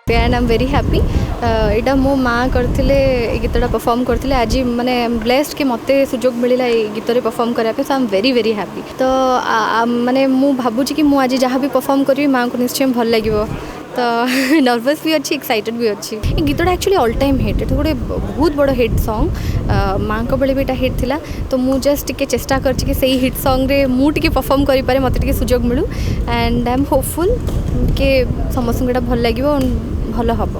And I am very happy यहाँ मो माँ करते गीतटा परफॉर्म करते आज माने ब्लेस्ड कि मत सुजोग मिलला गीत परफॉर्म करने so I am very very happy तो माने मु भावुँ कि मुझे आज जहाँ भी परफॉर्म करी माँ को निश्चय भल लगे तो नर्वस भी अच्छी एक्साइटेड भी अच्छी गीतटा एक्चुअली ऑल टाइम हिट ये गोटे बहुत बड़ हिट सॉन्ग माँ को बेले भी हिट थिला तो मु जस्ट टिके चेष्टा करछि कि सही हिट सॉन्ग रे मु टिके परफॉर्म करि पारे मते टिके सुजोग मिलू एंड आई एम होपफुल कि समस्त को भल लगे भल हम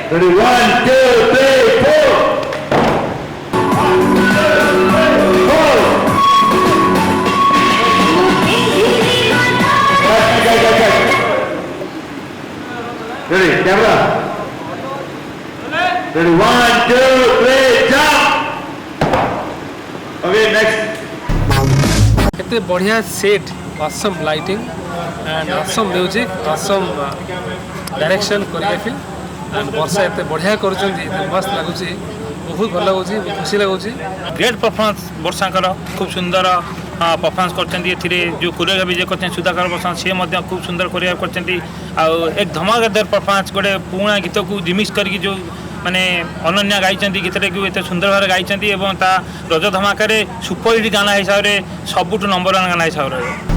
Ready, 1, 2, 3, 4. Ready, camera. Ready, 1, 2, 3, jump. Okay, next. इतने बढ़िया set, awesome lighting and awesome music, awesome direction choreography and Varsha एत बढ़िया कर मस्त लगुच बहुत भल लगुच खुशी लगुच ग्रेट परफॉर्मेंस वर्षाकर खूब सुंदर परफॉर्मेंस करते जो कोरियोग्राफी जो कर सुधाकर बसंत सी खूब सुंदर कोरियोग्राफी कर एक धमाकेदार परफॉर्मेंस गोटे पुराणा गीत को रिमिक्स करके जो माने अनन्या गाई गीत को एत सुंदर भाव गाई रज धमाक सुपरहिट गाना हिसाब से सबुठ नंबर 1 गाना हिसाब से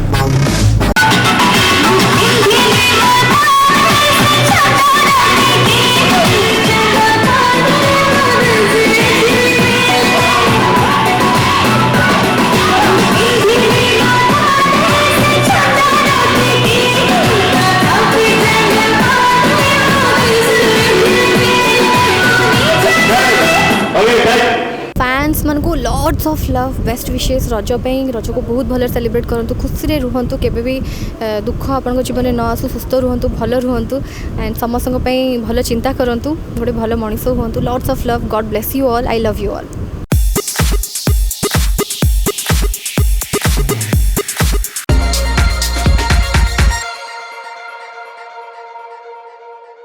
फैंस मन को लॉट्स ऑफ लव बेस्ट विशेष रज को बहुत भल सेलिब्रेट करूँ खुशी रे रुहतु केबे भी दुख आपन जीवन में न आसू सुस्थ रुहतु भल रुहतु एंड समस्त भल चिंता करूँ गोटे भल मनीष हूँ lots of love God bless you all I love you all